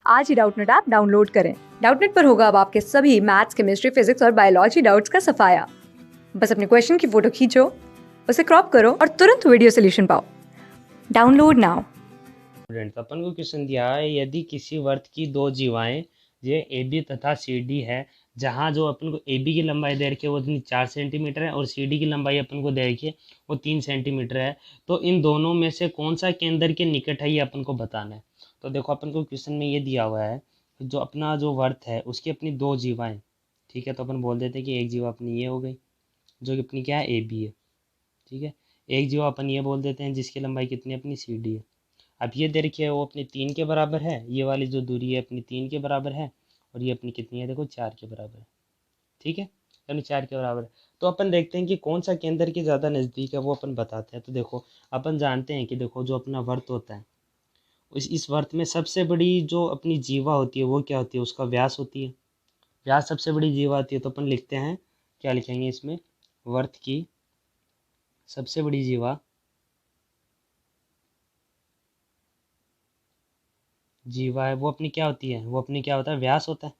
आज ही Doubtnut app download करें। Doubtnut पर होगा अब आपके सभी मैथ्स, केमिस्ट्री, फिजिक्स और बायोलॉजी डाउट्स का सफाया। बस अपने क्वेश्चन की फोटो खींचो, उसे क्रॉप करो और तुरंत वीडियो सोल्यूशन पाओ। Download now. स्टूडेंट अपन को क्वेश्चन दिया है, यदि किसी वर्त की दो जीवाएं ये ए बी तथा सी डी है, जहाँ जो अपन को ए बी की लंबाई दे रखी है वो 4 सेंटीमीटर है और सी डी की लंबाई अपन को दे रखी है वो 3 सेंटीमीटर है, तो इन दोनों में से कौन सा केंद्र के निकट है ये अपन को बताना है। तो देखो अपन को क्वेश्चन में ये दिया हुआ है कि जो अपना जो वर्त है उसकी अपनी दो जीवाएं, ठीक है, तो अपन बोल देते हैं कि एक जीवा अपनी ये हो गई जो कि अपनी क्या है ए बी है, ठीक है। एक जीवा अपन ये बोल देते हैं जिसकी लंबाई कितनी अपनी सी डी है। अब ये दे रखी है वो अपनी 3 के बराबर है, ये वाली जो दूरी है अपनी 3 के बराबर है और ये अपनी कितनी है देखो 4 के बराबर है, ठीक है, यानी 4 के बराबर है। तो अपन देखते हैं कि कौन सा केंद्र के ज़्यादा नज़दीक है वो अपन बताते हैं। तो देखो अपन जानते हैं कि देखो जो अपना वर्त होता है इस वर्त में सबसे बड़ी जो अपनी जीवा होती है वो क्या होती है, उसका व्यास होती है। व्यास सबसे बड़ी जीवा होती है, तो अपन लिखते हैं, क्या लिखेंगे इसमें, वर्त की सबसे बड़ी जीवा जीवा है वो अपनी क्या होती है, वो अपनी क्या होता है, व्यास होता है,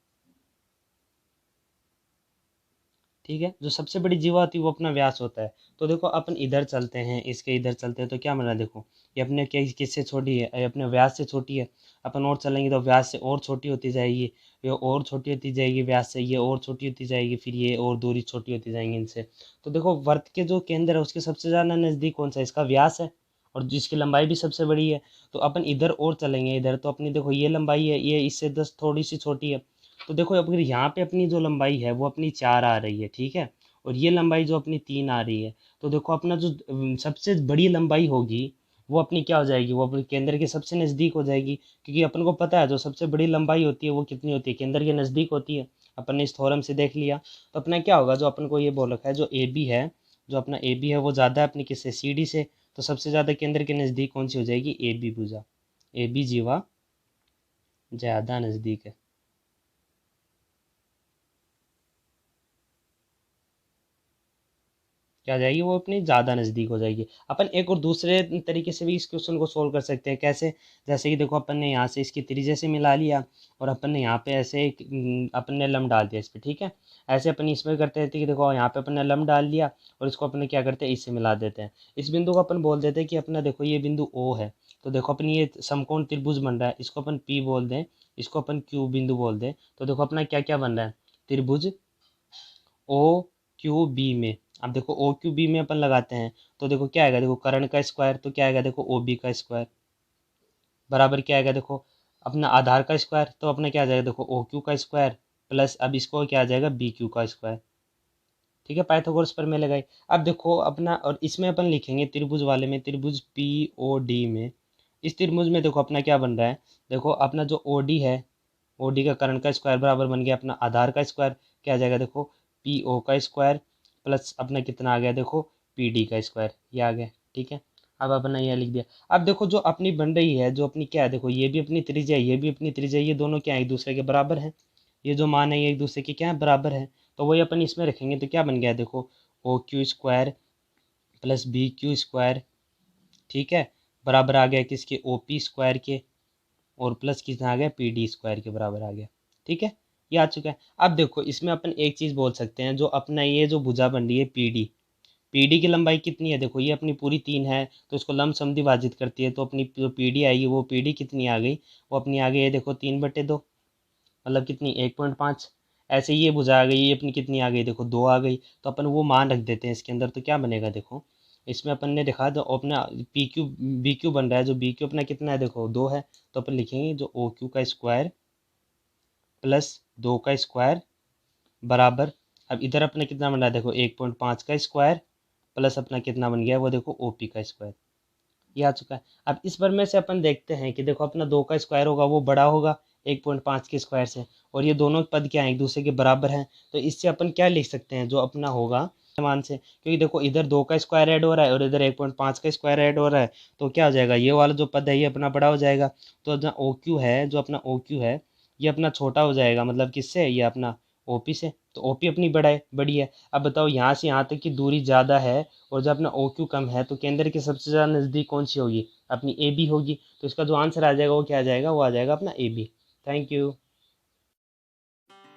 ठीक है। जो सबसे बड़ी जीवा होती है वो अपना व्यास होता है। तो देखो अपन इधर चलते हैं, इसके इधर चलते हैं, तो क्या बना, देखो ये अपने क्या किससे छोटी है, ये अपने व्यास से छोटी है। अपन और चलेंगे तो व्यास से और छोटी होती जाएगी, ये और छोटी होती जाएगी व्यास से, ये और छोटी होती जाएगी, फिर ये और दूरी छोटी होती जाएंगी इनसे। तो देखो वर्त के जो केंद्र है उसके सबसे ज़्यादा नज़दीक कौन सा है, इसका व्यास है और जिसकी लंबाई भी सबसे बड़ी है। तो अपन इधर और चलेंगे, इधर तो अपनी देखो ये लंबाई है, ये इससे 10 थोड़ी सी छोटी है। तो देखो अब अगर यहाँ पे अपनी जो लंबाई है वो अपनी 4 आ रही है, ठीक है, और ये लंबाई जो अपनी 3 आ रही है, तो देखो अपना जो सबसे बड़ी लंबाई होगी वो अपनी क्या हो जाएगी, वो अपने केंद्र के सबसे नज़दीक हो जाएगी, क्योंकि अपन को पता है जो सबसे बड़ी लंबाई होती है वो कितनी होती है, केंद्र के नज़दीक होती है। अपन ने इस थ्योरम से देख लिया। तो अपना क्या होगा, जो अपन को ये बोल रखा है जो ए बी है, जो अपना ए बी है वो ज़्यादा है अपनी किससे, सी डी से। तो सबसे ज़्यादा केंद्र के नज़दीक कौन सी हो जाएगी, ए बी भुजा, ए बी जीवा ज़्यादा नज़दीक है। क्या जाएगी, वो अपनी ज़्यादा नज़दीक हो जाएगी। अपन एक और दूसरे तरीके से भी इस क्वेश्चन को सोल्व कर सकते हैं। कैसे, जैसे कि देखो अपन ने यहाँ से इसकी त्रिज्या से मिला लिया और अपन ने यहाँ पे ऐसे एक अपन ने लम्ब डाल दिया इस पर, ठीक है। ऐसे अपन इसमें करते रहते कि देखो यहाँ पे अपन ने लम्ब डाल दिया और इसको अपन क्या करते हैं, इससे मिला देते हैं। इस बिंदु को अपन बोल देते हैं कि अपना देखो ये बिंदु ओ है, तो देखो अपन ये समकोण त्रिभुज बन रहा है, इसको अपन पी बोल दें, इसको अपन क्यू बिंदु बोल दें। तो देखो अपना क्या क्या बन रहा है, त्रिभुज ओ क्यू बी में। अब देखो ओ क्यू बी में अपन लगाते हैं तो देखो क्या आएगा, देखो कर्ण का स्क्वायर, तो क्या आएगा देखो ओ बी का स्क्वायर बराबर क्या आएगा, देखो अपना आधार का स्क्वायर, तो अपना क्या आ जाएगा देखो ओ क्यू का स्क्वायर प्लस अब इसको क्या आ जाएगा बी क्यू का स्क्वायर, ठीक है। पाइथागोरस पर मैं लगाई। अब देखो अपना, और इसमें अपन लिखेंगे त्रिभुज वाले में, त्रिभुज पी ओ डी में, इस त्रिभुज में देखो अपना क्या बन रहा है, देखो अपना जो ओ डी है, ओ डी का कर्ण का स्क्वायर बराबर बन गया अपना आधार का स्क्वायर, क्या आ जाएगा देखो पी ओ का स्क्वायर प्लस अपना कितना आ गया देखो पी डी का स्क्वायर, ये आ गया, ठीक है। अब अपना यह लिख दिया। अब देखो जो अपनी बन रही है, जो अपनी क्या है, देखो ये भी अपनी त्रिज्या है, ये भी अपनी त्रिज्या है, ये दोनों क्या है एक दूसरे के बराबर है, ये जो मान है ये एक दूसरे के क्या है बराबर है। तो वही अपन इसमें रखेंगे तो क्या बन गया देखो O Q square plus B Q square, ठीक है, बराबर आ गया किसके, ओ पी स्क्वायर के, और प्लस कितना आ गया पी डी स्क्वायर के बराबर आ गया, ठीक है, ये आ चुका है। अब देखो इसमें अपन एक चीज़ बोल सकते हैं, जो अपना ये जो भुजा बन रही है पी डी, पी डी की लंबाई कितनी है, देखो ये अपनी पूरी 3 है तो इसको लंब सम विभाजित करती है, तो अपनी जो पी डी आएगी वो पी डी कितनी आ गई, वो अपनी आ गई है देखो 3/2, मतलब कितनी 1.5। ऐसे ये भुजा आ गई, ये अपनी कितनी आ गई देखो 2 आ गई, तो अपन वो मान रख देते हैं इसके अंदर, तो क्या बनेगा देखो इसमें अपन ने देखा तो अपना पी क्यू बी क्यू बन रहा है, जो बी क्यू अपना कितना है देखो 2 है, तो अपन लिखेंगे जो ओ क्यू का स्क्वायर प्लस 2 का स्क्वायर बराबर, अब इधर अपना कितना बन रहा है देखो 1.5 का स्क्वायर प्लस अपना कितना बन गया वो देखो ओ पी का स्क्वायर, ये आ चुका है। अब इस बार में से अपन देखते हैं कि देखो अपना 2 का स्क्वायर होगा वो बड़ा होगा 1.5 के स्क्वायर से, और ये दोनों पद क्या है एक दूसरे के बराबर हैं, तो इससे अपन क्या लिख सकते हैं जो अपना होगा मान से, क्योंकि देखो इधर 2 का स्क्वायर ऐड हो रहा है और इधर 1.5 का स्क्वायर ऐड हो रहा है, तो क्या हो जाएगा ये वाला जो पद है ये अपना बड़ा हो जाएगा। तो जो ओ क्यू है, जो अपना ओ क्यू है ये अपना छोटा हो जाएगा, मतलब किससे, ये अपना ओ पी से, तो ओ पी अपनी बड़ी है। अब बताओ यहाँ से यहाँ तक की दूरी ज़्यादा है और जब अपना ओ क्यू कम है, तो केंद्र के सबसे ज़्यादा नज़दीक कौन सी होगी, अपनी ए बी होगी। तो इसका जो आंसर आ जाएगा वो क्या आ जाएगा, वो आ जाएगा अपना A B. Thank you.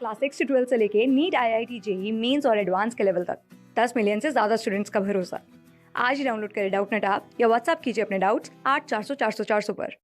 Class 6 से 12 से लेके नीट, IIT, जेई मेंस और एडवांस के लेवल तक 10 मिलियन से ज्यादा स्टूडेंट्स का भरोसा। आज ही डाउनलोड करें डाउटनेट ऐप या व्हाट्सएप कीजिए अपने डाउट्स 8400 400 400 पर।